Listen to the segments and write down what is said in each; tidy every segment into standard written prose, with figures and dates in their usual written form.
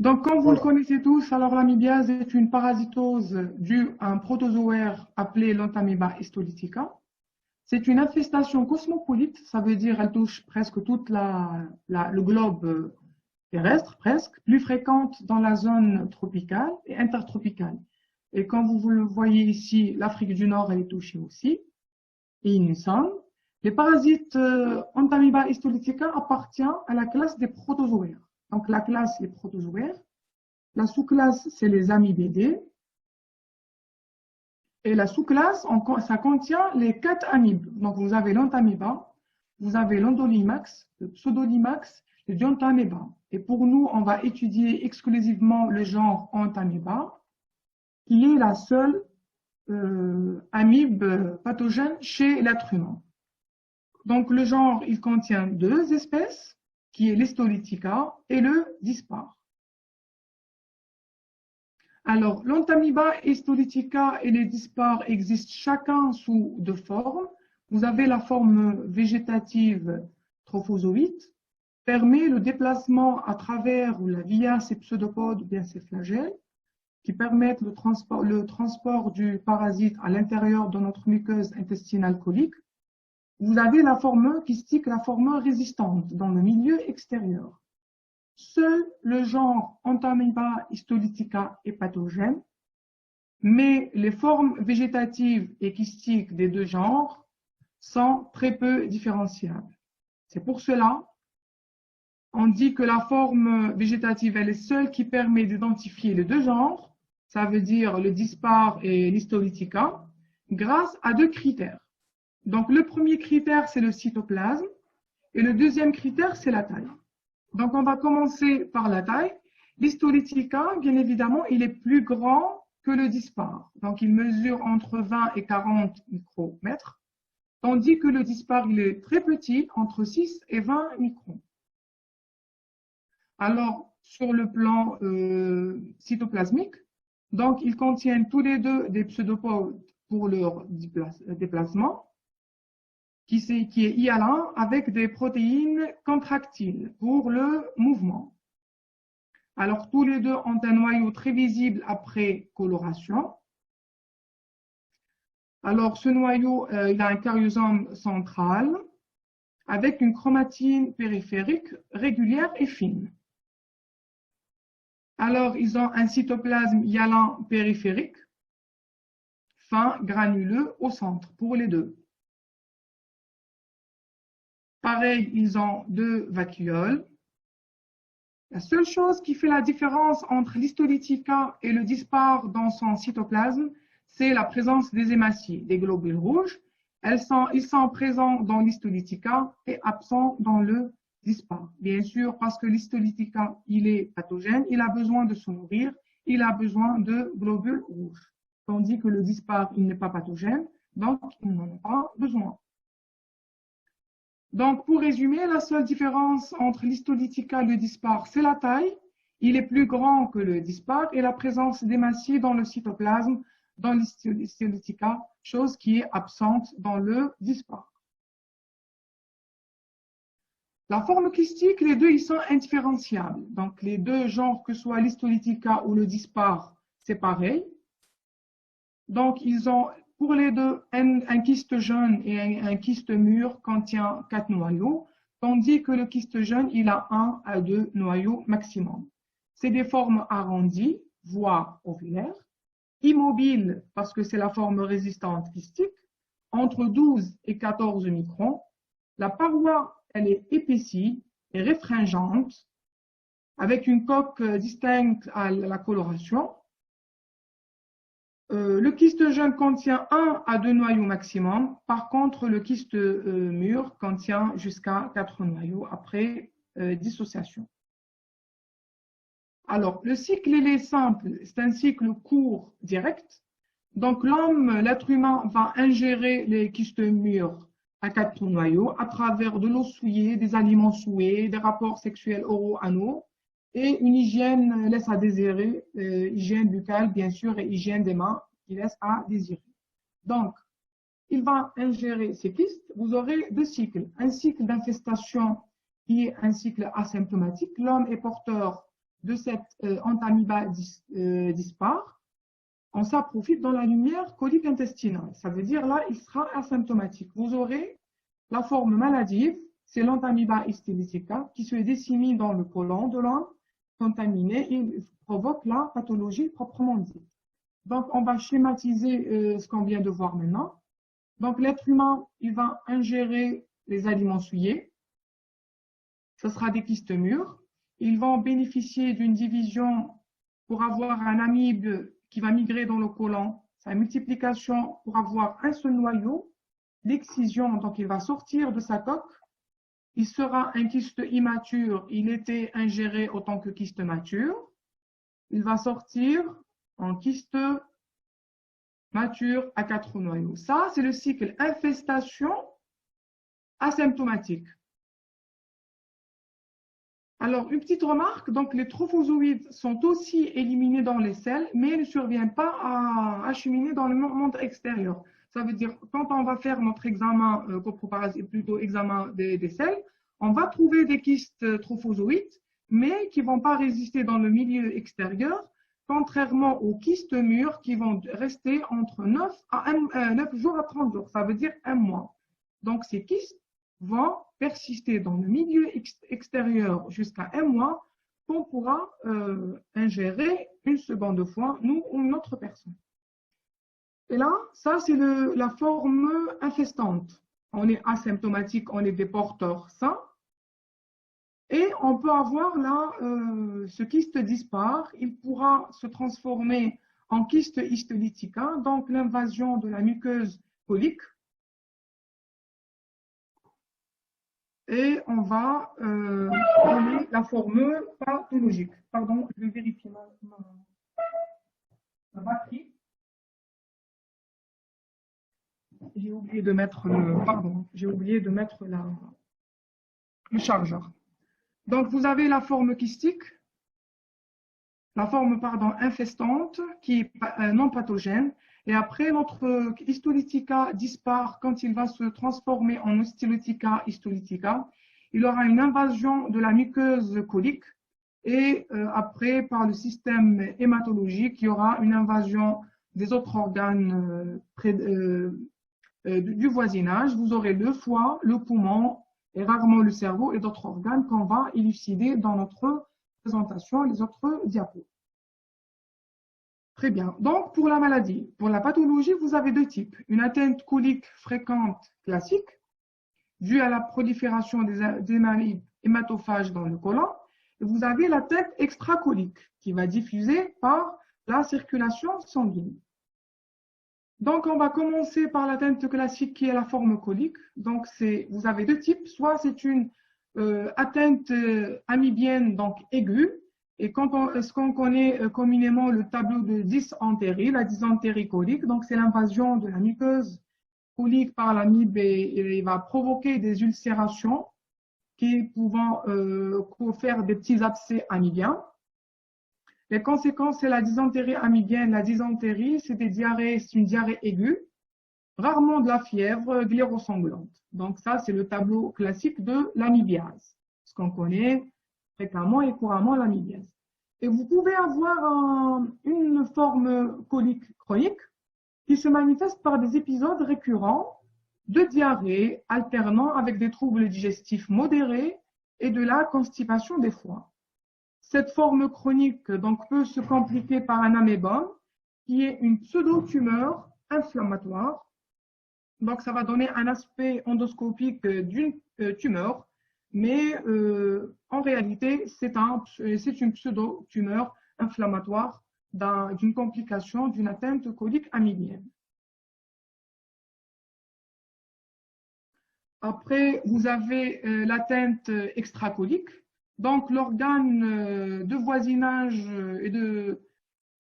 Donc, comme vous le Voilà. connaissez tous, alors l'amibiase est une parasitose due à un protozoaire appelé l'Entamoeba histolytica. C'est une infestation cosmopolite, ça veut dire elle touche presque toute le globe terrestre, presque, plus fréquente dans la zone tropicale et intertropicale. Et comme vous le voyez ici, l'Afrique du Nord elle est touchée aussi. Et il nous semble, les parasites Entamoeba histolytica appartient à la classe des protozoaires. Donc la classe les protozoaires, la sous-classe c'est les amibédés, et la sous-classe, ça contient les 4 amibes. Donc, vous avez l'Entamoeba, vous avez l'Endolimax, le Pseudolimax, le Dientamoeba. Et pour nous, on va étudier exclusivement le genre Entamoeba, qui est la seule amibe pathogène chez l'être humain. Donc, le genre, il contient 2 espèces, qui est l'Histolytica et le Dispar. Alors, l'Entamoeba histolytica et les dispars existent chacun sous 2 formes. Vous avez la forme végétative trophozoïde, permet le déplacement à travers ou via ses pseudopodes ou bien ses flagelles, qui permettent le transport du parasite à l'intérieur de notre muqueuse intestinale colique. Vous avez la forme kystique, la forme résistante dans le milieu extérieur. Seul le genre Entamoeba histolytica est pathogène, mais les formes végétatives et kystiques des 2 genres sont très peu différenciables. C'est pour cela on dit que la forme végétative est seule qui permet d'identifier les 2 genres, ça veut dire le dispar et l'histolytica, grâce à 2 critères. Donc le premier critère c'est le cytoplasme et le deuxième critère c'est la taille. Donc, on va commencer par la taille. L'histolytica, bien évidemment, il est plus grand que le dispar. Donc, il mesure entre 20 et 40 micromètres, tandis que le dispar, il est très petit, entre 6 et 20 microns. Alors, sur le plan cytoplasmique, donc, ils contiennent tous les 2 des pseudopodes pour leur déplacement, qui est hyalin avec des protéines contractiles pour le mouvement. Alors, tous les 2 ont un noyau très visible après coloration. Alors, ce noyau, il a un caryosome central avec une chromatine périphérique régulière et fine. Alors, ils ont un cytoplasme hyalin périphérique, fin, granuleux, au centre, pour les 2. Pareil, ils ont 2 vacuoles. La seule chose qui fait la différence entre l'histolytica et le dispar dans son cytoplasme, c'est la présence des hématies, des globules rouges. Ils sont présents dans l'histolytica et absents dans le dispar. Bien sûr, parce que l'histolytica, il est pathogène, il a besoin de se nourrir, il a besoin de globules rouges. Tandis que le dispar, il n'est pas pathogène, donc il n'en a pas besoin. Donc, pour résumer, la seule différence entre l'histolytica et le dispar, c'est la taille. Il est plus grand que le dispar et la présence d'hématies dans le cytoplasme dans l'histolytica, chose qui est absente dans le dispar. La forme kystique, les 2 ils sont indifférenciables. Donc, les 2 genres, que ce soit l'histolytica ou le dispar, c'est pareil. Donc, ils ont pour les 2 un kyste jeune et un kyste mûr contient 4 noyaux, tandis que le kyste jeune, il a 1 à 2 noyaux maximum. C'est des formes arrondies, voire ovulaires, immobiles parce que c'est la forme résistante kystique, entre 12 et 14 microns. La paroi, elle est épaissie et réfringente, avec une coque distincte à la coloration. Le kyste jeune contient 1 à 2 noyaux maximum. Par contre, le kyste mûr contient jusqu'à 4 noyaux après dissociation. Alors, le cycle, il est simple. C'est un cycle court, direct. Donc, l'être humain, va ingérer les kystes mûrs à 4 noyaux à travers de l'eau souillée, des aliments souillés, des rapports sexuels oraux-anaux et une hygiène laisse à désirer, hygiène buccale bien sûr et hygiène des mains qui laisse à désirer. Donc, il va ingérer ces kystes. Vous aurez 2 cycles. Un cycle d'infestation qui est un cycle asymptomatique. L'homme est porteur de cette entamoeba dispare, on s'en profite dans la lumière colique intestinale. Ça veut dire là, il sera asymptomatique. Vous aurez la forme maladive, c'est l'entamoeba histolytica qui se dissémine dans le côlon de l'homme contaminé et provoque la pathologie proprement dite. Donc, on va schématiser ce qu'on vient de voir maintenant. Donc, l'être humain, il va ingérer les aliments souillés. Ce sera des kystes mûrs. Ils vont bénéficier d'une division pour avoir un amibe qui va migrer dans le côlon. Sa multiplication pour avoir un seul noyau. L'excision, donc il va sortir de sa coque. Il sera un kyste immature. Il était ingéré autant que kyste mature. Il va sortir en kyste mature à 4 noyaux. Ça, c'est le cycle infestation asymptomatique. Alors, une petite remarque, donc les trophozoïdes sont aussi éliminés dans les selles, mais ne surviennent pas à acheminer dans le monde extérieur. Ça veut dire, quand on va faire notre examen, plutôt examen des selles, on va trouver des kystes trophozoïdes, mais qui ne vont pas résister dans le milieu extérieur, contrairement aux kystes mûrs qui vont rester entre 9 jours à 30 jours, ça veut dire un mois. Donc, ces kystes vont persister dans le milieu extérieur jusqu'à un mois qu'on pourra ingérer une seconde fois, nous ou une autre personne. Et là, ça c'est la forme infestante. On est asymptomatique, on est des porteurs sains. Et on peut avoir là, ce kyste dispare, il pourra se transformer en kyste histolytica, donc l'invasion de la muqueuse colique. Et on va donner la forme pathologique. Pardon, je vais vérifier ma batterie. J'ai oublié de mettre le chargeur. Donc, vous avez la forme kystique, la forme infestante qui est non pathogène. Et après, notre histolytica dispare quand il va se transformer en histolytica histolytica. Il aura une invasion de la muqueuse colique. Et après, par le système hématologique, il y aura une invasion des autres organes du voisinage. Vous aurez le foie, le poumon et rarement le cerveau et d'autres organes qu'on va élucider dans notre présentation, les autres diapos. Très bien. Donc, pour la maladie, pour la pathologie, vous avez deux types. Une atteinte colique fréquente classique, due à la prolifération des amibes hématophages dans le côlon. Et vous avez l'atteinte extracolique, qui va diffuser par la circulation sanguine. Donc, on va commencer par l'atteinte classique qui est la forme colique. Donc, vous avez deux types. Soit c'est une atteinte amibienne, donc aiguë. Et ce qu'on connaît communément le tableau de dysentérie, la dysentérie colique. Donc, c'est l'invasion de la muqueuse colique par l'amibe et il va provoquer des ulcérations qui pouvant faire des petits abcès amibiens. Les conséquences, c'est la dysentérie amibienne. La dysentérie, c'est une diarrhée aiguë, rarement de la fièvre glérosanglante. Donc ça, c'est le tableau classique de l'amibiase, ce qu'on connaît fréquemment et couramment l'amibiase. Et vous pouvez avoir une forme colique chronique qui se manifeste par des épisodes récurrents de diarrhée alternant avec des troubles digestifs modérés et de la constipation des foies. Cette forme chronique donc, peut se compliquer par un amébome qui est une pseudo-tumeur inflammatoire. Donc, ça va donner un aspect endoscopique d'une tumeur, mais en réalité, c'est une pseudo-tumeur inflammatoire d'une complication d'une atteinte colique amibienne. Après, vous avez l'atteinte extracolique. Donc, l'organe de voisinage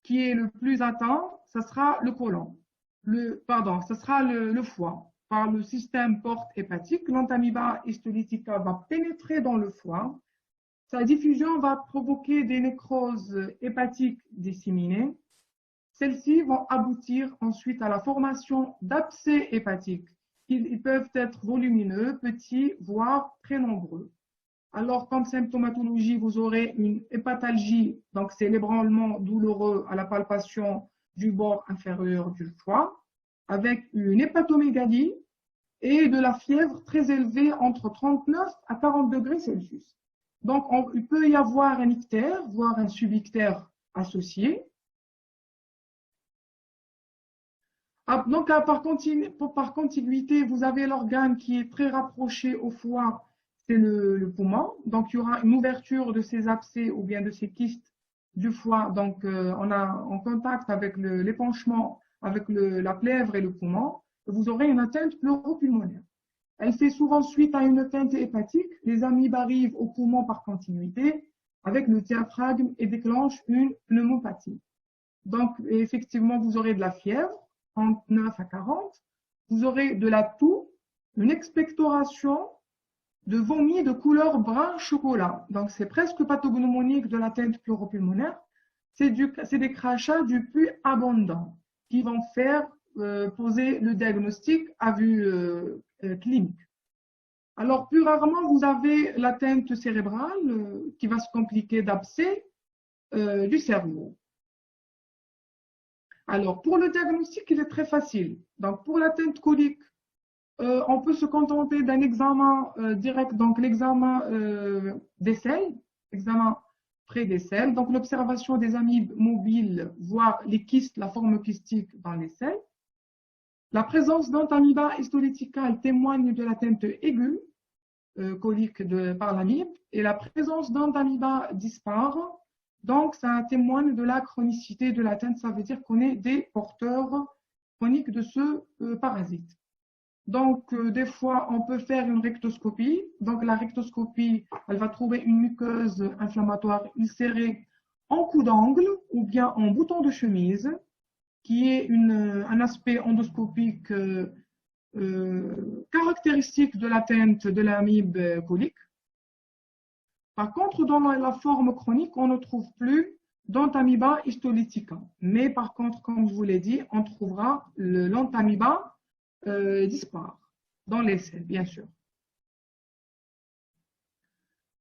qui est le plus atteint, ce sera le côlon. Ce sera le foie. Par le système porte hépatique, l'entamoeba histolytica va pénétrer dans le foie. Sa diffusion va provoquer des nécroses hépatiques disséminées. Celles-ci vont aboutir ensuite à la formation d'abcès hépatiques. Ils peuvent être volumineux, petits, voire très nombreux. Alors, comme symptomatologie, vous aurez une hépatalgie, donc c'est l'ébranlement douloureux à la palpation du bord inférieur du foie, avec une hépatomégalie et de la fièvre très élevée entre 39 à 40 degrés Celsius. Donc, il peut y avoir un ictère, voire un subictère associé. Donc, par contiguïté, vous avez l'organe qui est très rapproché au foie, c'est le poumon. Donc, il y aura une ouverture de ces abcès ou bien de ces kystes du foie. Donc, on a en contact avec l'épanchement, avec la plèvre et le poumon. Vous aurez une atteinte pleuropulmonaire. Elle fait souvent suite à une atteinte hépatique. Les amibes arrivent au poumon par continuité avec le diaphragme et déclenchent une pneumopathie. Donc, effectivement, vous aurez de la fièvre, 39 à 40. Vous aurez de la toux, une expectoration, de vomi de couleur brun chocolat. Donc, c'est presque pathognomonique de l'atteinte pleuropulmonaire. C'est des crachats du puits abondant qui vont faire poser le diagnostic à vue clinique. Alors, plus rarement, vous avez l'atteinte cérébrale qui va se compliquer d'abcès du cerveau. Alors, pour le diagnostic, il est très facile. Donc, pour l'atteinte colique, on peut se contenter d'un examen direct, donc l'examen des selles, examen près des selles, donc l'observation des amibes mobiles, voire les kystes, la forme kystique dans les selles. La présence d'Entamoeba histolytica témoigne de l'atteinte aiguë colique par l'amibe, et la présence d'Entamoeba dispare, donc ça témoigne de la chronicité de l'atteinte, ça veut dire qu'on est des porteurs chroniques de ce parasite. Donc, des fois, on peut faire une rectoscopie. Donc, la rectoscopie, elle va trouver une muqueuse inflammatoire ulcérée en coup d'angle ou bien en bouton de chemise, qui est un aspect endoscopique caractéristique de l'atteinte de l'amibe colique. Par contre, dans la forme chronique, on ne trouve plus d'Entamoeba histolytica. Mais par contre, comme je vous l'ai dit, on trouvera l'Entamoeba dispare dans les selles, bien sûr.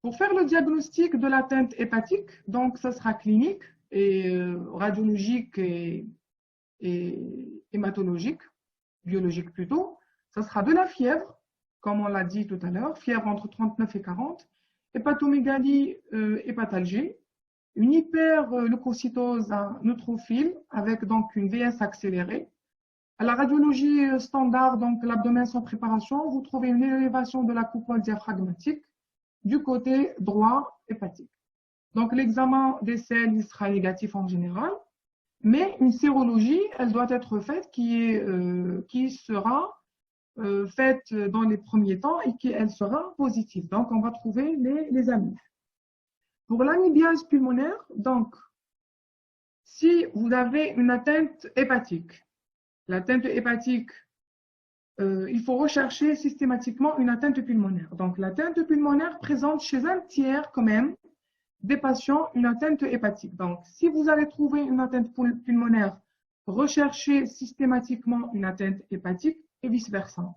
Pour faire le diagnostic de l'atteinte hépatique, donc ça sera clinique et radiologique et hématologique, biologique plutôt. Ça sera de la fièvre, comme on l'a dit tout à l'heure, fièvre entre 39 et 40, hépatomégalie, hépatalgie, une hyperleucocytose neutrophile avec donc une VS accélérée. À la radiologie standard, donc l'abdomen sans préparation, vous trouvez une élévation de la coupole diaphragmatique du côté droit hépatique. Donc l'examen des selles il sera négatif en général, mais une sérologie, elle doit être faite qui sera faite dans les premiers temps et elle sera positive. Donc on va trouver les amibes. Pour l'amibiase pulmonaire, donc si vous avez une atteinte hépatique, l'atteinte hépatique, il faut rechercher systématiquement une atteinte pulmonaire. Donc, l'atteinte pulmonaire présente chez un tiers quand même des patients une atteinte hépatique. Donc, si vous avez trouvé une atteinte pulmonaire, recherchez systématiquement une atteinte hépatique et vice-versa.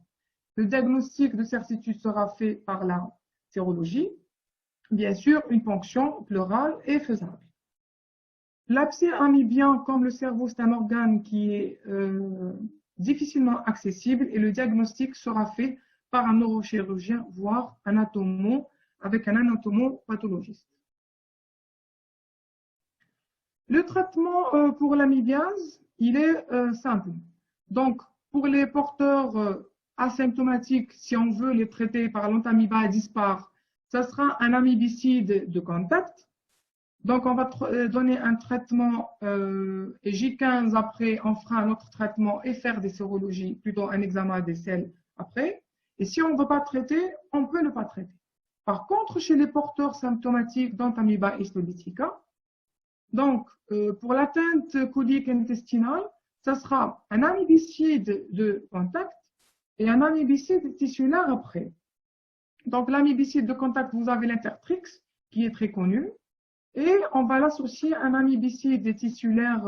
Le diagnostic de certitude sera fait par la sérologie. Bien sûr, une ponction pleurale est faisable. L'abcès amibien, comme le cerveau, c'est un organe qui est difficilement accessible et le diagnostic sera fait par un neurochirurgien, voire avec un anatomopathologiste. Le traitement pour l'amibiase, il est simple. Donc, pour les porteurs asymptomatiques, si on veut les traiter par l'Entamoeba dispare, ça sera un amibicide de contact. Donc, on va donner un traitement et J15 après, on fera un autre traitement et faire des sérologies, plutôt un examen des selles après. Et si on ne veut pas traiter, on peut ne pas traiter. Par contre, chez les porteurs symptomatiques d'Entamoeba histolytica, donc pour l'atteinte colique intestinale, ça sera un amibicide de contact et un amibicide tissulaire après. Donc, l'amibicide de contact, vous avez l'intertrix qui est très connu. Et on va l'associer à un amibicide tissulaire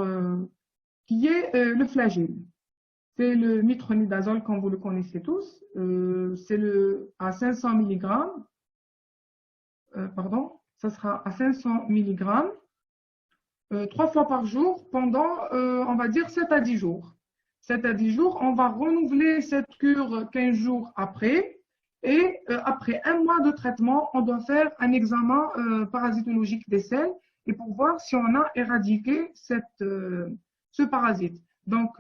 qui est le flagelle. C'est le metronidazole, comme vous le connaissez tous. C'est à 500 mg. ça sera à 500 mg 3 fois par jour pendant, on va dire, 7 à 10 jours. 7 à 10 jours, on va renouveler cette cure 15 jours après. Et après un mois de traitement, on doit faire un examen parasitologique des selles et pour voir si on a éradiqué ce parasite. Donc,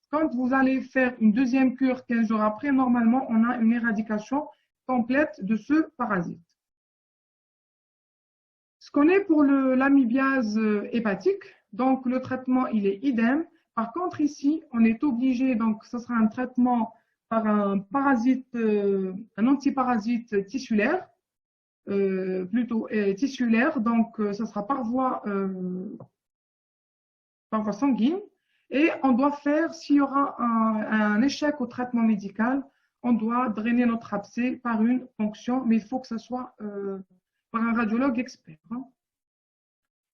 quand vous allez faire une deuxième cure 15 jours après, normalement, on a une éradication complète de ce parasite. Ce qu'on est pour l'amibiase hépatique, donc le traitement, il est idem. Par contre, ici, on est obligé, donc ce sera un traitement par un parasite, un antiparasite tissulaire, plutôt tissulaire, donc ça sera par voie sanguine. Et on doit faire, s'il y aura un échec au traitement médical, on doit drainer notre abcès par une ponction, mais il faut que ce soit par un radiologue expert. Hein.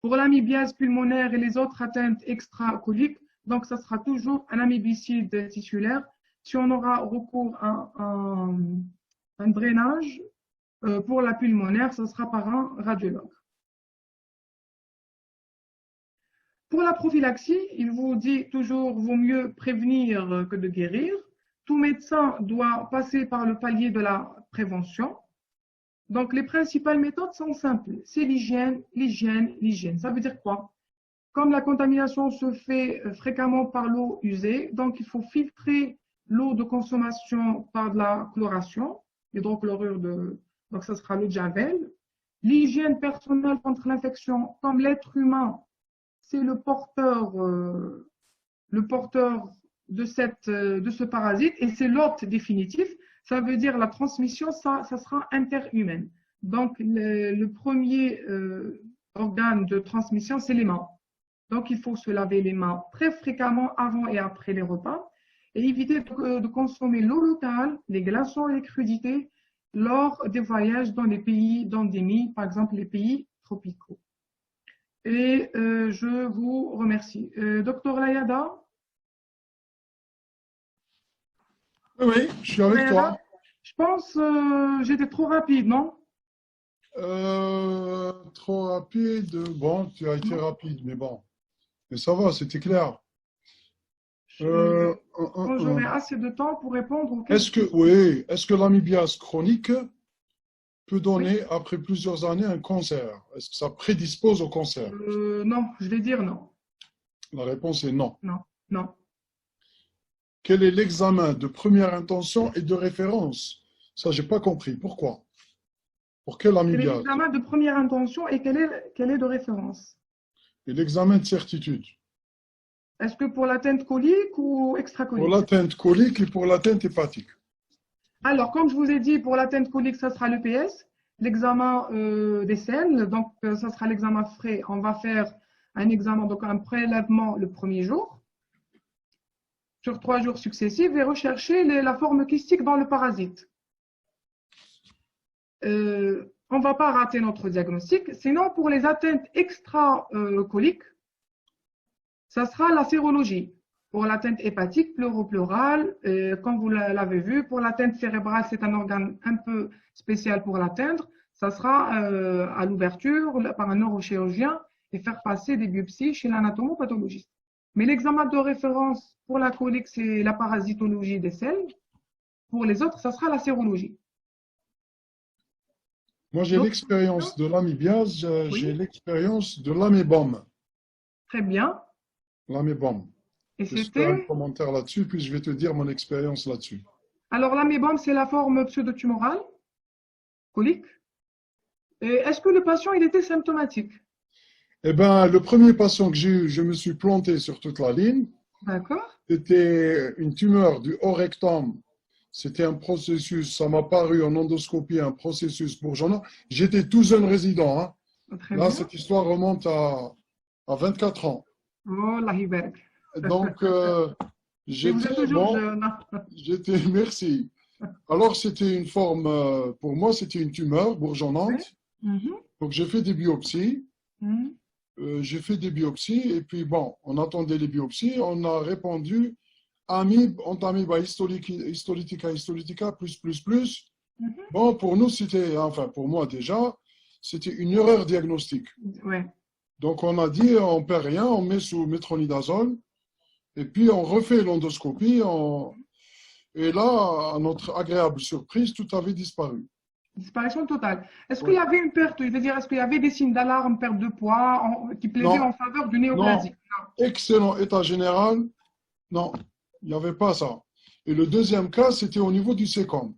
Pour l'amibiase pulmonaire et les autres atteintes extracoliques, donc ça sera toujours un amibicide tissulaire. Si on aura recours à un drainage pour la pulmonaire, ce sera par un radiologue. Pour la prophylaxie, il vous dit toujours vaut mieux prévenir que de guérir. Tout médecin doit passer par le palier de la prévention. Donc, les principales méthodes sont simples. C'est l'hygiène, l'hygiène, l'hygiène. Ça veut dire quoi? Comme la contamination se fait fréquemment par l'eau usée, donc il faut filtrer l'eau de consommation par de la chloration, hydrochlorure donc ça sera l'eau de Javel. L'hygiène personnelle contre l'infection, comme l'être humain, c'est le porteur de ce parasite et c'est l'hôte définitif. Ça veut dire la transmission, ça sera interhumaine. Donc, le premier organe de transmission, c'est les mains. Donc, il faut se laver les mains très fréquemment avant et après les repas et éviter de consommer l'eau locale, les glaçons et les crudités lors des voyages dans les pays d'endémie, par exemple les pays tropicaux. Et je vous remercie. Docteur Layada? Oui, je suis avec toi. Je pense j'étais trop rapide, non? Trop rapide. Bon, tu as été rapide, mais bon. Mais ça va, c'était clair. J'aurai assez de temps pour répondre aux questions. Est-ce que l'amibiase chronique peut donner, après plusieurs années, un cancer? Est-ce que ça prédispose au cancer? Non, je vais dire non. La réponse est non. Non, non. Quel est l'examen de première intention et de référence? Ça, je n'ai pas compris. Pourquoi? Pour quel amibiase? Quel est l'examen de première intention et quel est de référence? Et l'examen de certitude? Est-ce que pour l'atteinte colique ou extracolique? Pour l'atteinte colique et pour l'atteinte hépatique. Alors, comme je vous ai dit, pour l'atteinte colique, ça sera l'EPS, l'examen des selles. Donc, ça sera l'examen frais. On va faire un examen, donc un prélèvement le premier jour, sur 3 jours successifs, et rechercher la forme kystique dans le parasite. On ne va pas rater notre diagnostic. Sinon, pour les atteintes extracoliques, ça sera la sérologie. Pour l'atteinte hépatique, pleurale, comme vous l'avez vu, pour l'atteinte cérébrale, c'est un organe un peu spécial pour l'atteindre. Ça sera à l'ouverture par un neurochirurgien et faire passer des biopsies chez l'anatomopathologiste. Mais l'examen de référence pour la colique, c'est la parasitologie des selles. Pour les autres, ça sera la sérologie. Moi, j'ai l'expérience de l'amibiase, j'ai l'expérience de l'amébome. Très bien. L'amébome. Et je fais un commentaire là-dessus, puis je vais te dire mon expérience là-dessus. Alors, l'amébome, c'est la forme pseudotumorale, colique. Est-ce que le patient, il était symptomatique? Eh bien, le premier patient que j'ai eu, je me suis planté sur toute la ligne. D'accord. C'était une tumeur du haut rectum. C'était un processus, ça m'a paru en endoscopie, un processus bourgeonnant. J'étais tout jeune résident. Hein. Très Là, bien. cette histoire remonte à 24 ans. Oh, la hiberg. Donc, j'étais bon. Merci. Alors, c'était une forme, pour moi, c'était une tumeur bourgeonnante. Oui. Donc, j'ai fait des biopsies. J'ai fait des biopsies et puis, bon, on attendait les biopsies. On a répondu Amiba histolytica, plus. Bon, pour nous, c'était, enfin, pour moi déjà, c'était une erreur diagnostique. Ouais. Donc, on a dit, on ne perd rien, on met sous métronidazole, et puis on refait l'endoscopie. Et là, à notre agréable surprise, tout avait disparu. Disparition totale. Est-ce qu'il Oui. y avait une perte, je veux dire, est-ce qu'il y avait des signes d'alarme, perte de poids, qui plaidaient Non, en faveur du non, néoplasie? excellent état général. Non, il n'y avait pas ça. Et le deuxième cas, c'était au niveau du sécom.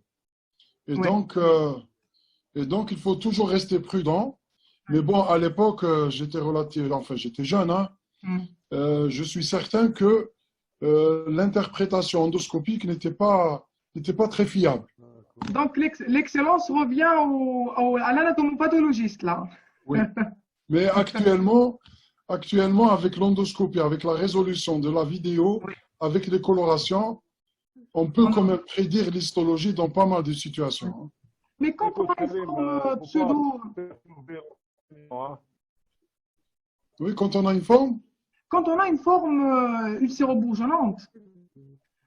Et Ouais. donc, il faut toujours rester prudent. Mais bon, à l'époque, j'étais jeune, hein. Je suis certain que l'interprétation endoscopique n'était pas très fiable. Donc, l'excellence revient à l'anatomopathologiste, là. Oui. Mais actuellement, avec l'endoscopie, avec la résolution de la vidéo, Oui. avec les colorations, on peut quand même prédire l'histologie dans pas mal de situations, hein. Mais quand on a une forme pseudo... Oui, quand on a une forme, Quand on a une forme ulcéro-bourgeonnante,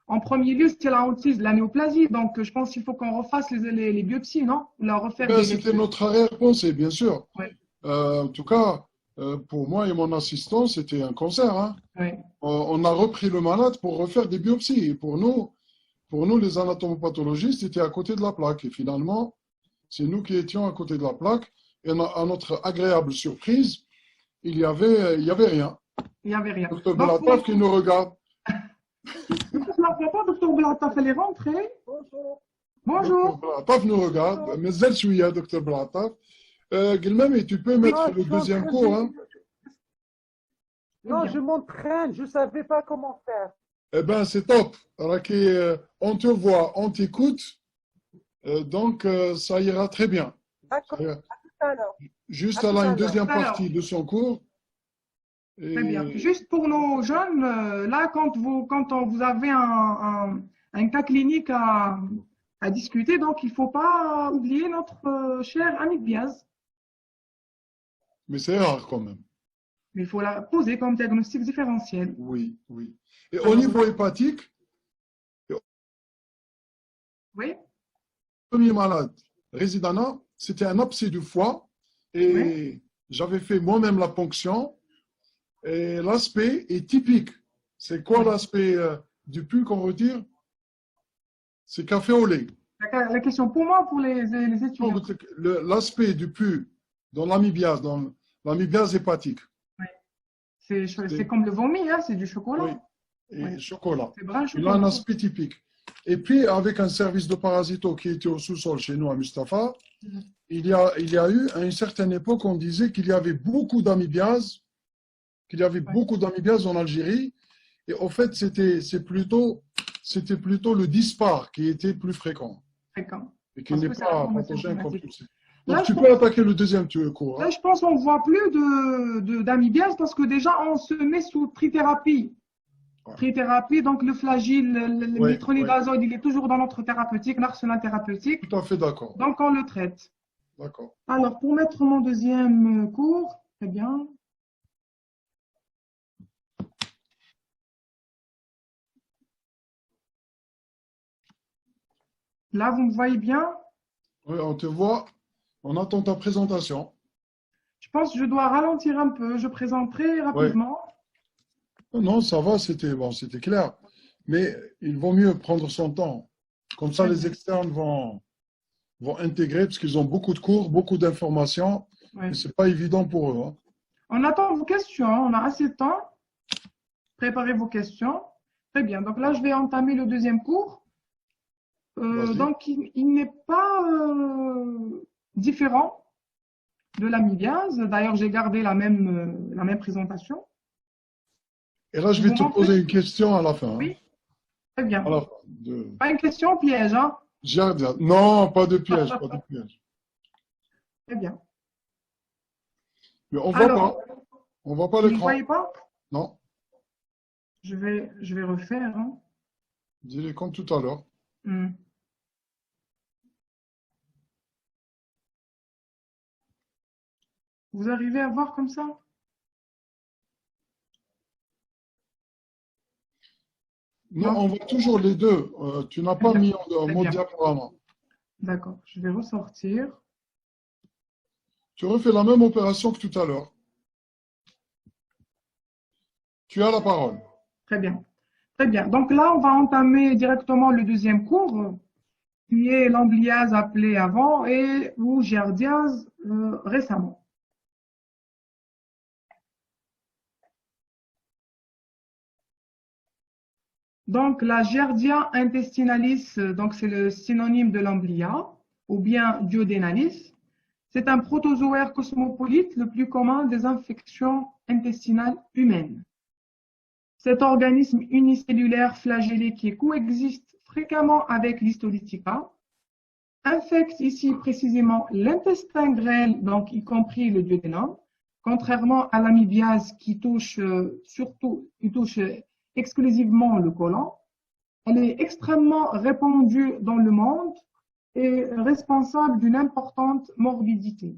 en premier lieu, c'est la hantise, la néoplasie. Donc, je pense qu'il faut qu'on refasse les biopsies, non? La refaire ben, des c'était notre arrière-pensée, bien sûr. Ouais. En tout cas, pour moi et mon assistant, c'était un cancer, hein. Ouais. On a repris le malade pour refaire des biopsies. Et pour nous, les anatomopathologistes étaient à côté de la plaque. Et finalement, c'est nous qui étions à côté de la plaque. Et à notre agréable surprise, il y avait rien. Il n'y avait rien. Docteur Donc, Belataf qui nous regarde. Docteur Belataf, elle est rentrée. Bonjour. Docteur Belataf nous regarde. Mais elle suit, Docteur Belataf. Guilhem, tu peux mettre le deuxième cours, hein? Non, je m'entraîne, je ne savais pas comment faire. Eh bien, c'est top. Alors, on te voit, on t'écoute. Donc, ça ira très bien. D'accord, à tout à l'heure. Juste À là, tout à une deuxième l'heure. partie de son cours. Très bien. Juste pour nos jeunes, là, quand vous avez un cas clinique à discuter, donc il ne faut pas oublier notre cher Hamid Biaz. Mais c'est rare quand même. Mais il faut la poser comme diagnostic différentiel. Oui, oui. Et au niveau hépatique, Oui, le premier malade, Résidana, c'était un abcès du foie. Et oui. j'avais fait moi-même la ponction. Et l'aspect est typique. C'est quoi l'aspect du pus qu'on retire? C'est café au lait. La question pour moi, pour les étudiants. L'aspect du pus dans l'amibiase hépatique. Oui. C'est comme le vomi, hein, c'est du chocolat. Oui, et Oui. chocolat. C'est brun Il a un chocolat. aspect typique. Et puis, avec un service de parasito qui était au sous-sol chez nous à Mustapha, il y a eu, à une certaine époque, on disait qu'il y avait beaucoup d'amibiase, en Algérie. Et au fait, c'était plutôt le dispar qui était plus fréquent. Fréquent. Et qui n'est pas pathogène comme tu sais. Donc, Là, tu peux attaquer le deuxième cours. Là, je pense qu'on ne voit plus d'amibiase parce que déjà, on se met sous trithérapie. Ouais. Trithérapie, donc le flagile, le Ouais, métronidazole, il est toujours dans notre thérapeutique, l'arsenal thérapeutique. Tout à fait d'accord. Donc, on le traite. D'accord. Alors, pour mettre mon deuxième cours, très bien. Là, vous me voyez bien? Oui, on te voit. On attend ta présentation. Je pense que je dois ralentir un peu. Je présente très rapidement. Non, ça va, c'était clair. Mais il vaut mieux prendre son temps. Comme ça, les externes vont intégrer, parce qu'ils ont beaucoup de cours, beaucoup d'informations. Ouais. Ce n'est pas évident pour eux, hein. On attend vos questions. On a assez de temps. Préparez vos questions. Très bien. Donc là, je vais entamer le deuxième cours. Donc, il n'est pas différent de l'amibiase. D'ailleurs, j'ai gardé la même présentation. Et là, je vais te poser une question à la fin. Oui, très bien. À la fin Pas une question piège, hein? Non, pas de piège, pas de piège. Très bien. Mais on ne voit pas l'écran. Vous ne voyez pas? Non. Je vais refaire, hein. Dis-les comme tout à l'heure. Vous arrivez à voir comme ça? Non, on voit toujours les deux. Tu n'as pas mis en mode diaporama. D'accord, je vais ressortir. Tu refais la même opération que tout à l'heure. Tu as la parole. Très bien. Très bien. Donc là, on va entamer directement le deuxième cours, qui est l'ambliase appelée avant et ou giardiase récemment. Donc, la Giardia intestinalis, donc c'est le synonyme de l'amblia, ou bien duodénalis. C'est un protozoaire cosmopolite, le plus commun des infections intestinales humaines. Cet organisme unicellulaire flagellé qui coexiste fréquemment avec l'Histolytica infecte ici précisément l'intestin grêle, donc y compris le duodénum, contrairement à l'amibiase qui touche exclusivement le côlon. Elle est extrêmement répandue dans le monde et responsable d'une importante morbidité.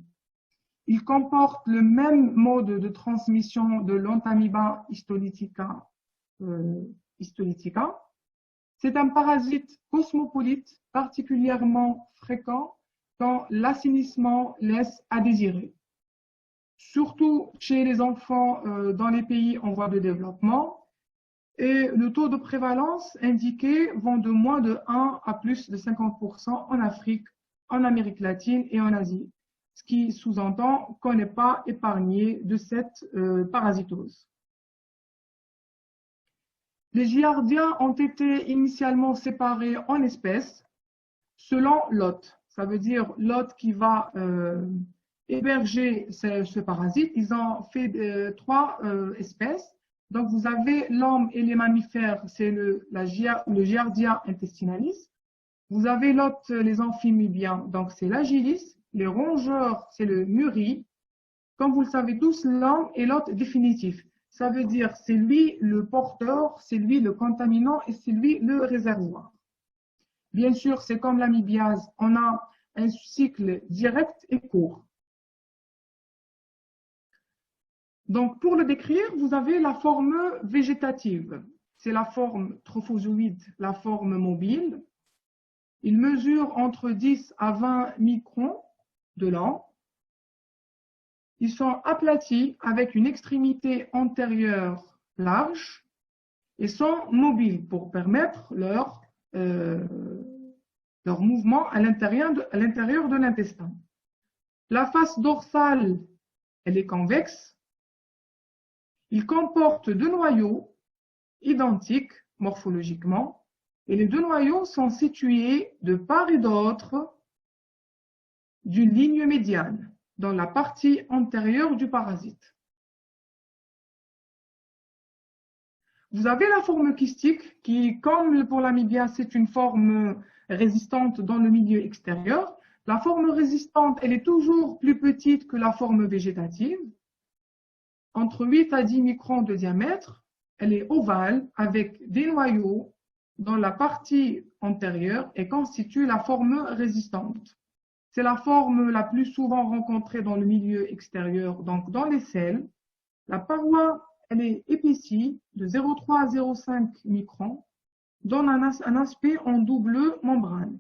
Il comporte le même mode de transmission de l'Entamoeba histolytica. C'est un parasite cosmopolite particulièrement fréquent quand l'assainissement laisse à désirer. Surtout chez les enfants dans les pays en voie de développement, et le taux de prévalence indiqué vont de moins de 1 à plus de 50% en Afrique, en Amérique latine et en Asie, ce qui sous-entend qu'on n'est pas épargné de cette parasitose. Les giardias ont été initialement séparés en espèces selon l'hôte. Ça veut dire l'hôte qui va héberger ce parasite. Ils ont fait 3 espèces. Donc, vous avez l'homme et les mammifères, c'est le Giardia intestinalis. Vous avez l'hôte, les amphibiens, donc c'est l'Agilis. Les rongeurs, c'est le Muri. Comme vous le savez tous, l'homme est l'hôte définitif. Ça veut dire c'est lui le porteur, c'est lui le contaminant et c'est lui le réservoir. Bien sûr, c'est comme l'amibiase, on a un cycle direct et court. Donc, pour le décrire, vous avez la forme végétative. C'est la forme trophozoïde, la forme mobile. Il mesure entre 10 à 20 microns de long. Ils sont aplatis avec une extrémité antérieure large et sont mobiles pour permettre leur mouvement à l'intérieur de l'intestin. La face dorsale, elle est convexe. Il comporte 2 noyaux identiques morphologiquement et les 2 noyaux sont situés de part et d'autre d'une ligne médiane dans la partie antérieure du parasite. Vous avez la forme kystique qui, comme pour l'amibiase, c'est une forme résistante dans le milieu extérieur. La forme résistante, elle est toujours plus petite que la forme végétative. Entre 8 à 10 microns de diamètre, elle est ovale avec des noyaux dans la partie antérieure et constitue la forme résistante. C'est la forme la plus souvent rencontrée dans le milieu extérieur, donc dans les selles. La paroi, elle est épaissie de 0,3 à 0,5 microns, donne un aspect en double membrane.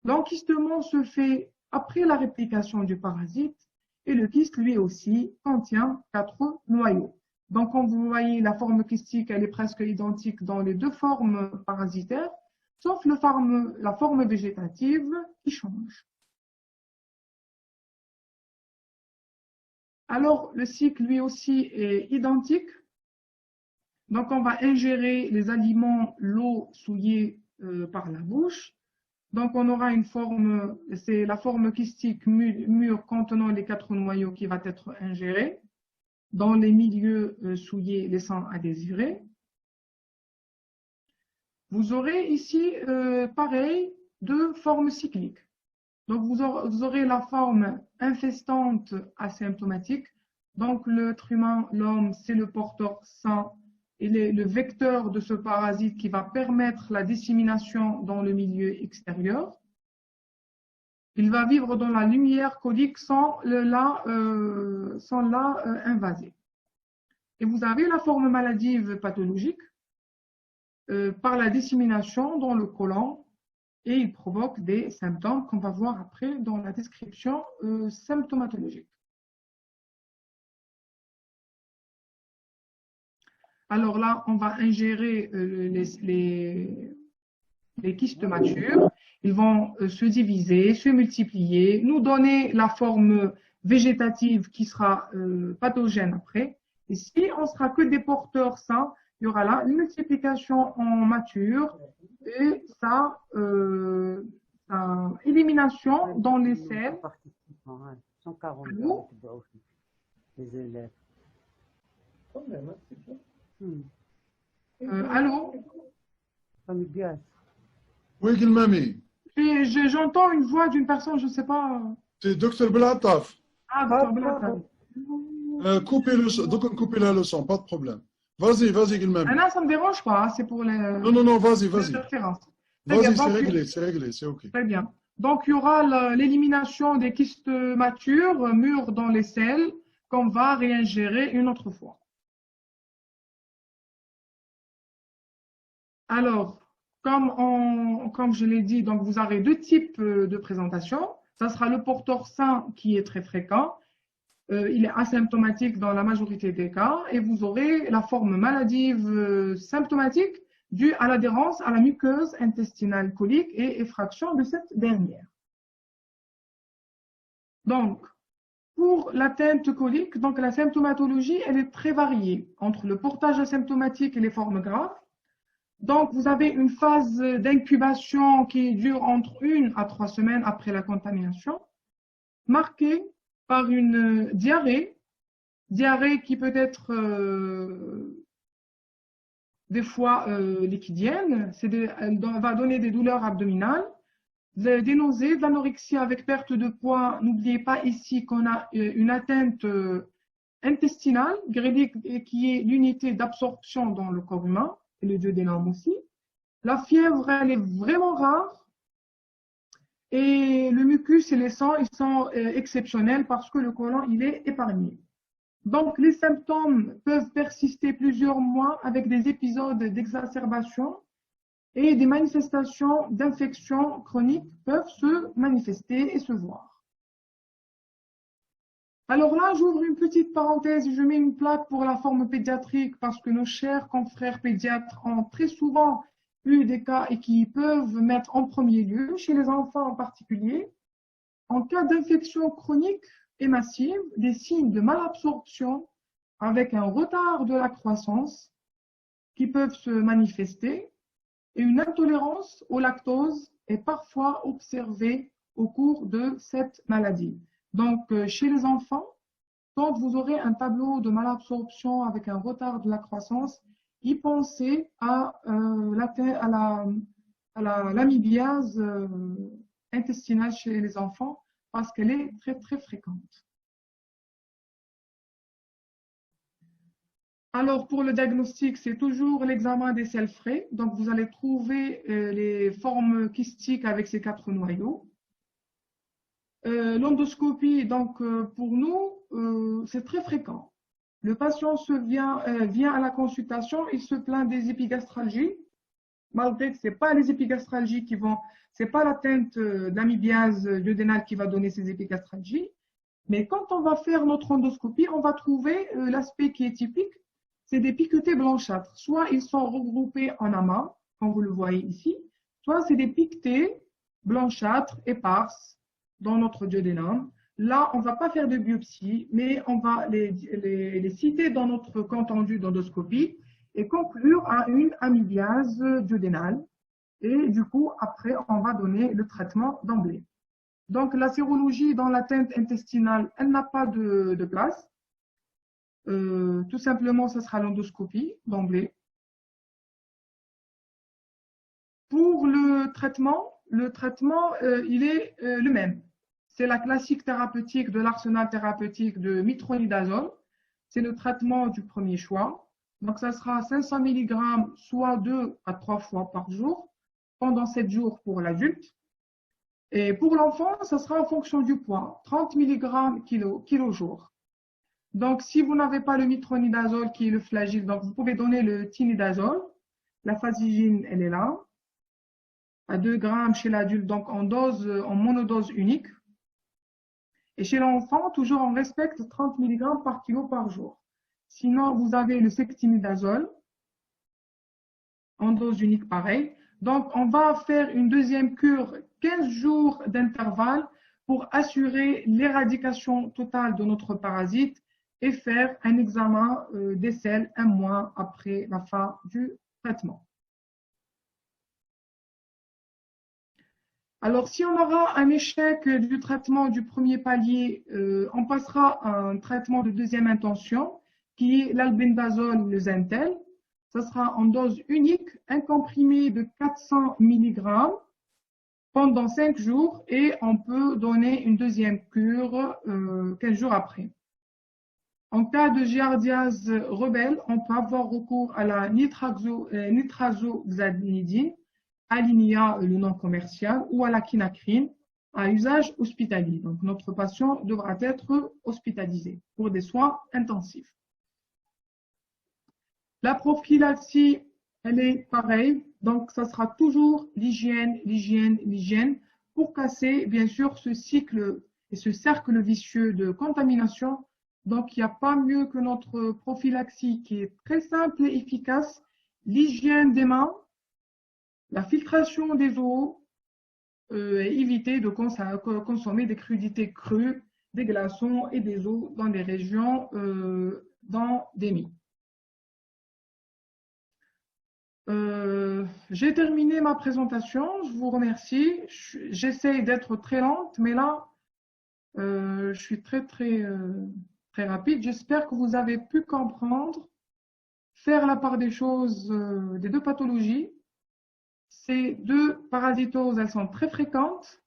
L'enquistement se fait après la réplication du parasite et le kyste, lui aussi, contient 4 noyaux. Donc, comme vous voyez, la forme kystique, elle est presque identique dans les 2 formes parasitaires, sauf la forme végétative qui change. Alors, le cycle, lui aussi, est identique. Donc, on va ingérer les aliments, l'eau souillée par la bouche. Donc, on aura une forme, c'est la forme kystique mûre contenant les 4 noyaux qui va être ingérée dans les milieux souillés laissant à désirer. Vous aurez ici, pareil, 2 formes cycliques. Donc, vous aurez la forme infestante asymptomatique. Donc, l'être humain, l'homme, c'est le porteur sain. Il est le vecteur de ce parasite qui va permettre la dissémination dans le milieu extérieur. Il va vivre dans la lumière colique sans la invaser. Et vous avez la forme maladive pathologique par la dissémination dans le côlon et il provoque des symptômes qu'on va voir après dans la description symptomatologique. Alors là, on va ingérer les kystes matures. Ils vont se diviser, se multiplier, nous donner la forme végétative qui sera pathogène après. Et si on sera que des porteurs sains, il y aura là une multiplication en mature et ça, élimination dans les selles. 140 les élèves. Allô? Oui, Gilmami. J'entends une voix d'une personne, je ne sais pas. C'est Dr. Belataf. Ah, docteur Blattaf. Coupez la leçon, pas de problème. Vas-y, Gilmami. Ah non, ça ne me dérange pas, hein, c'est pour les, Non, vas-y. les références. Vas-y, c'est réglé, c'est OK. Très bien. Donc, il y aura l'élimination des kystes matures, mûrs dans les selles, qu'on va réingérer une autre fois. Alors, comme je l'ai dit, donc vous aurez deux types de présentation. Ça sera le porteur sain qui est très fréquent. Il est asymptomatique dans la majorité des cas. Et vous aurez la forme maladive symptomatique due à l'adhérence à la muqueuse intestinale colique et effraction de cette dernière. Donc, pour l'atteinte colique, donc la symptomatologie, elle est très variée entre le portage asymptomatique et les formes graves. Donc, vous avez une phase d'incubation qui dure entre 1 à 3 semaines après la contamination, marquée par une diarrhée qui peut être des fois liquidienne, elle va donner des douleurs abdominales, des nausées, de l'anorexie avec perte de poids. N'oubliez pas ici qu'on a une atteinte intestinale, qui est l'unité d'absorption dans le corps humain, et le duodénum aussi. La fièvre, elle est vraiment rare. Et le mucus et les sangs, ils sont exceptionnels parce que le côlon, il est épargné. Donc, les symptômes peuvent persister plusieurs mois avec des épisodes d'exacerbation et des manifestations d'infection chronique peuvent se manifester et se voir. Alors là, j'ouvre une petite parenthèse et je mets une plaque pour la forme pédiatrique parce que nos chers confrères pédiatres ont très souvent eu des cas et qui peuvent mettre en premier lieu, chez les enfants en particulier, en cas d'infection chronique et massive, des signes de malabsorption avec un retard de la croissance qui peuvent se manifester et une intolérance au lactose est parfois observée au cours de cette maladie. Donc, chez les enfants, quand vous aurez un tableau de malabsorption avec un retard de la croissance, y pensez à l'amibiase intestinale chez les enfants parce qu'elle est très, très fréquente. Alors, pour le diagnostic, c'est toujours l'examen des selles frais. Donc, vous allez trouver les formes kystiques avec ces 4 noyaux. L'endoscopie, donc, pour nous, c'est très fréquent. Le patient vient à la consultation, il se plaint des épigastralgies, malgré que ce n'est pas les épigastralgies c'est pas l'atteinte d'amibiase duodénale qui va donner ces épigastralgies. Mais quand on va faire notre endoscopie, on va trouver l'aspect qui est typique, c'est des piquetés blanchâtres. Soit ils sont regroupés en amas, comme vous le voyez ici, soit c'est des piquetés blanchâtres éparses dans notre duodénum. Là, on ne va pas faire de biopsie, mais on va les citer dans notre compte rendu d'endoscopie et conclure à une amibiase duodénale. Et du coup, après, on va donner le traitement d'emblée. Donc, la sérologie dans l'atteinte intestinale, elle n'a pas de place. Tout simplement, ce sera l'endoscopie d'emblée. Pour le traitement, il est le même. C'est la classique thérapeutique de l'arsenal thérapeutique de metronidazole. C'est le traitement du premier choix. Donc, ça sera 500 mg, soit 2 à 3 fois par jour, pendant 7 jours pour l'adulte. Et pour l'enfant, ça sera en fonction du poids, 30 mg kilo-jour. Donc, si vous n'avez pas le metronidazole qui est le flagyl, donc vous pouvez donner le tinidazole. La phasigine, elle est là, à 2 grammes chez l'adulte, donc en monodose unique. Et chez l'enfant, toujours on respecte 30 mg par kilo par jour. Sinon, vous avez le sectinidazole en dose unique pareil. Donc, on va faire une deuxième cure, 15 jours d'intervalle pour assurer l'éradication totale de notre parasite et faire un examen des selles un mois après la fin du traitement. Alors, si on aura un échec du traitement du premier palier, on passera à un traitement de deuxième intention, qui est l'albendazole ou le Zentel. Ce sera en dose unique, un comprimé de 400 mg pendant 5 jours et on peut donner une deuxième cure 15 jours après. En cas de giardiase rebelle, on peut avoir recours à la nitrazoxanidine, Alinia, le nom commercial, ou à la quinacrine, à usage hospitalier. Donc, notre patient devra être hospitalisé pour des soins intensifs. La prophylaxie, elle est pareille. Donc, ça sera toujours l'hygiène, l'hygiène, l'hygiène pour casser, bien sûr, ce cycle et ce cercle vicieux de contamination. Donc, il n'y a pas mieux que notre prophylaxie qui est très simple et efficace. L'hygiène des mains, la filtration des eaux et éviter de consommer des crudités crues, des glaçons et des eaux dans des régions d'endémie. J'ai terminé ma présentation, je vous remercie. J'essaie d'être très lente, mais là, je suis très rapide. J'espère que vous avez pu comprendre, faire la part des choses des deux pathologies. Ces deux parasitoses, elles sont très fréquentes.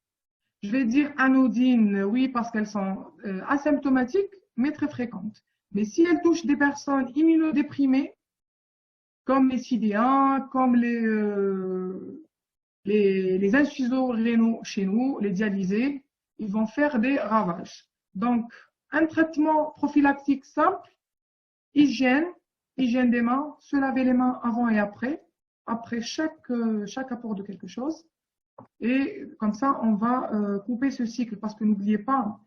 Je vais dire anodines, oui, parce qu'elles sont asymptomatiques, mais très fréquentes. Mais si elles touchent des personnes immunodéprimées, comme les sidéens, comme les insuffisants rénaux chez nous, les dialysés, ils vont faire des ravages. Donc, un traitement prophylactique simple, hygiène des mains, se laver les mains avant et après chaque apport de quelque chose. Et comme ça, on va couper ce cycle. Parce que n'oubliez pas,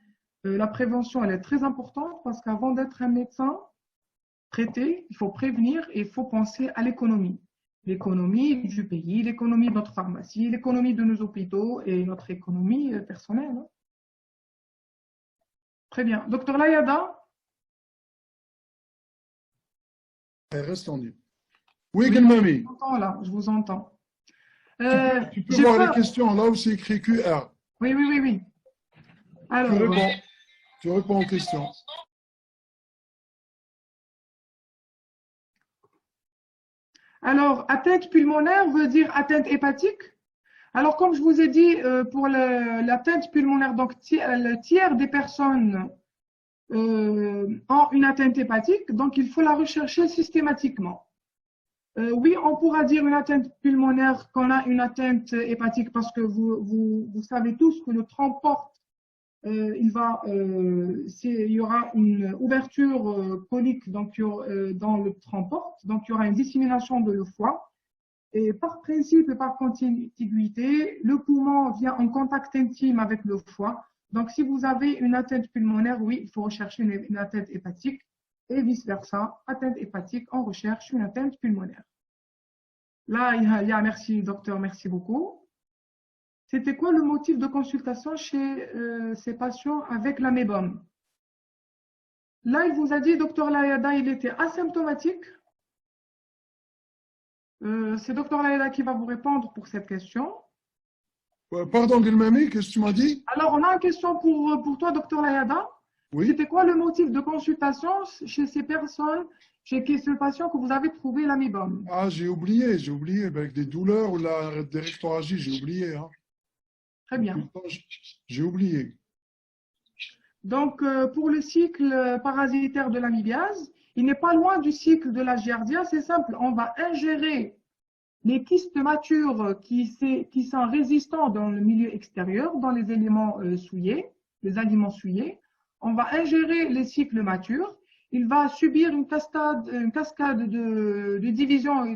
la prévention, elle est très importante parce qu'avant d'être un médecin traité, il faut prévenir et il faut penser à l'économie. L'économie du pays, l'économie de notre pharmacie, l'économie de nos hôpitaux et notre économie personnelle. Très bien. Docteur Layada? Reste en ligne. Oui, Guelmami. Je vous entends. Tu peux voir les questions là où c'est écrit QR. Oui. Alors, tu réponds aux questions. Alors, atteinte pulmonaire veut dire atteinte hépatique. Alors, comme je vous ai dit, pour l'atteinte pulmonaire, donc le tiers des personnes ont une atteinte hépatique, donc il faut la rechercher systématiquement. Oui, on pourra dire une atteinte pulmonaire qu'on a une atteinte hépatique parce que vous savez tous que le tronc porte, il y aura une ouverture colique donc, dans le tronc porte, donc il y aura une dissémination de le foie. Et par principe et par contiguïté, le poumon vient en contact intime avec le foie. Donc, si vous avez une atteinte pulmonaire, oui, il faut rechercher une atteinte hépatique et vice-versa. Atteinte hépatique, on recherche une atteinte pulmonaire. Là, merci docteur, merci beaucoup. C'était quoi le motif de consultation chez ces patients avec l'amébome? Là, il vous a dit, docteur Layada, il était asymptomatique. C'est docteur Layada qui va vous répondre pour cette question. Pardon, Guilmami, qu'est-ce que tu m'as dit? Alors, on a une question pour toi, docteur Layada. Oui. C'était quoi le motif de consultation chez ces personnes, chez ce patient que vous avez trouvé l'amébome? Ah, j'ai oublié, avec des douleurs ou des rectoragies, j'ai oublié. Hein. Très bien. J'ai oublié. Donc, pour le cycle parasitaire de l'amibiase, il n'est pas loin du cycle de la giardia, c'est simple, on va ingérer les kystes matures qui sont résistants dans le milieu extérieur, dans les éléments souillés, les aliments souillés. On va ingérer les cycles matures. Il va subir une cascade de division et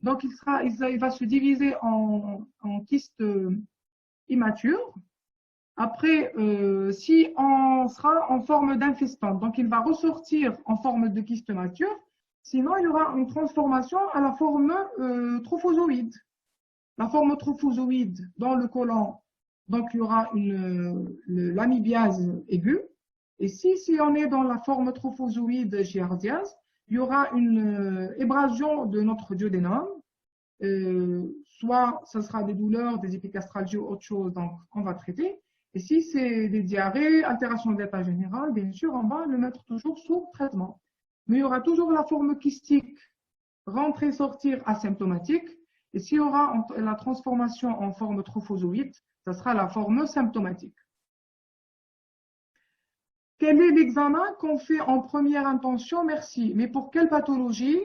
donc il va se diviser en kystes immatures. Après, si on sera en forme d'infestant, donc il va ressortir en forme de kyste mature, sinon il y aura une transformation à la forme trophozoïde. La forme trophozoïde dans le côlon, donc il y aura l'amibiase aiguë. Et si on est dans la forme trophozoïde giardiase, il y aura une ébrasion de notre duodénum. Soit ce sera des douleurs, des épigastralgies ou autre chose, donc on va traiter. Et si c'est des diarrhées, altération de l'état général, bien sûr, on va le mettre toujours sous traitement. Mais il y aura toujours la forme kystique, rentrer-sortir asymptomatique. Et s'il y aura la transformation en forme trophozoïde, ça sera la forme symptomatique. Quel est l'examen qu'on fait en première intention? Merci. Mais pour quelle pathologie?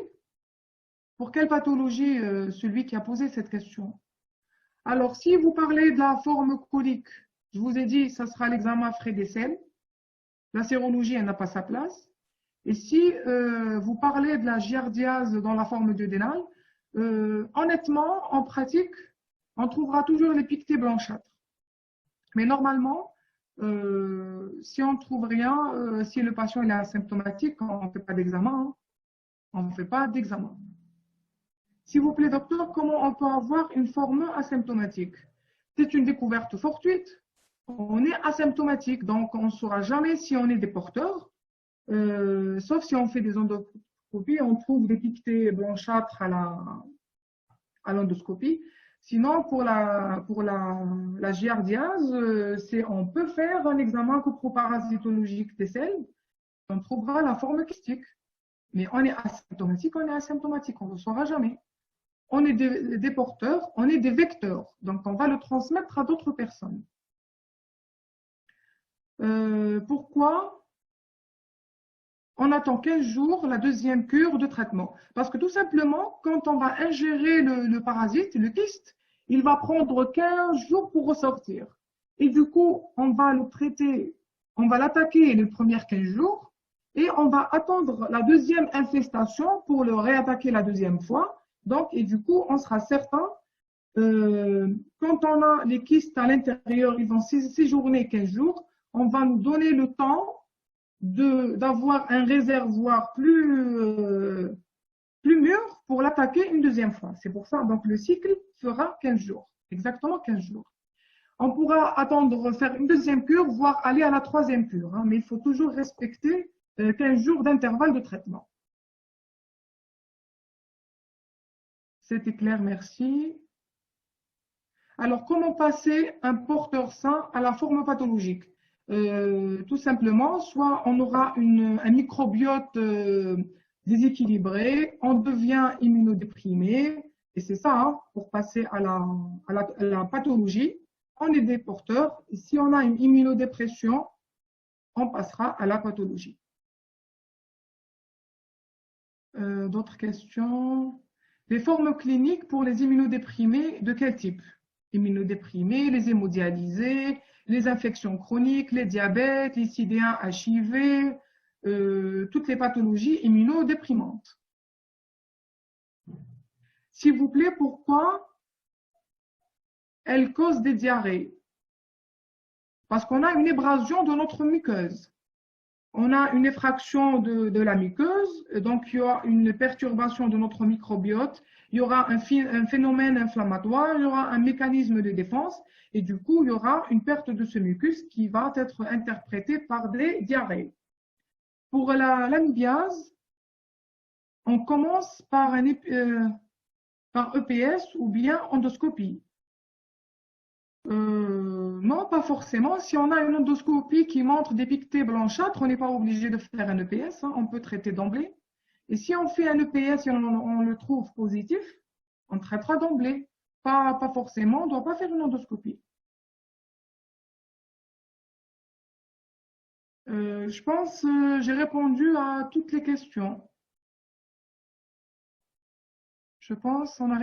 Pour quelle pathologie, celui qui a posé cette question? Alors, si vous parlez de la forme colique, je vous ai dit, ça sera l'examen frais des selles. La sérologie, elle n'a pas sa place. Et si vous parlez de la giardiase dans la forme duodénale, honnêtement, en pratique, on trouvera toujours les piquetés blanchâtres. Mais normalement, si on ne trouve rien, si le patient est asymptomatique, on ne fait pas d'examen. Hein. On ne fait pas d'examen. S'il vous plaît, docteur, comment on peut avoir une forme asymptomatique? C'est une découverte fortuite. On est asymptomatique, donc on ne saura jamais si on est des porteurs, sauf si on fait des endoscopies, on trouve des piquetés blanchâtres à l'endoscopie. Sinon, pour la giardiase, on peut faire un examen coproparasitologique des selles, on trouvera la forme kystique. Mais on est asymptomatique, on ne le saura jamais. On est des porteurs, on est des vecteurs. Donc, on va le transmettre à d'autres personnes. Pourquoi on attend 15 jours la deuxième cure de traitement? Parce que tout simplement, quand on va ingérer le parasite, le kyste, il va prendre 15 jours pour ressortir. Et du coup, on va le traiter, on va l'attaquer les premiers 15 jours et on va attendre la deuxième infestation pour le réattaquer la deuxième fois. Donc, et du coup, on sera certain, quand on a les kystes à l'intérieur, ils vont séjourner 15 jours, on va nous donner le temps d'avoir un réservoir plus mûr pour l'attaquer une deuxième fois. C'est pour ça, donc le cycle fera 15 jours, exactement 15 jours. On pourra attendre, faire une deuxième cure, voire aller à la troisième cure, hein, mais il faut toujours respecter 15 jours d'intervalle de traitement. C'était clair, merci. Alors, comment passer un porteur sain à la forme pathologique? Tout simplement, soit on aura un microbiote déséquilibré, on devient immunodéprimé, et c'est ça, hein, pour passer à la pathologie, on est des porteurs, et si on a une immunodépression, on passera à la pathologie. D'autres questions? Les formes cliniques pour les immunodéprimés, de quel type? Immunodéprimés, les hémodialysés, les infections chroniques, les diabètes, les sidéens HIV, toutes les pathologies immunodéprimantes. S'il vous plaît, pourquoi elles causent des diarrhées? Parce qu'on a une ébrasion de notre muqueuse. On a une effraction de la muqueuse, donc il y aura une perturbation de notre microbiote, il y aura un phénomène inflammatoire, il y aura un mécanisme de défense, et du coup, il y aura une perte de ce mucus qui va être interprétée par des diarrhées. Pour l'amibiase, on commence par EPS ou bien endoscopie. Non, pas forcément. Si on a une endoscopie qui montre des piquetés blanchâtres, on n'est pas obligé de faire un EPS, hein, on peut traiter d'emblée. Et si on fait un EPS et on le trouve positif, on traitera d'emblée. Pas forcément, on ne doit pas faire une endoscopie. Je pense que j'ai répondu à toutes les questions. Je pense qu'on a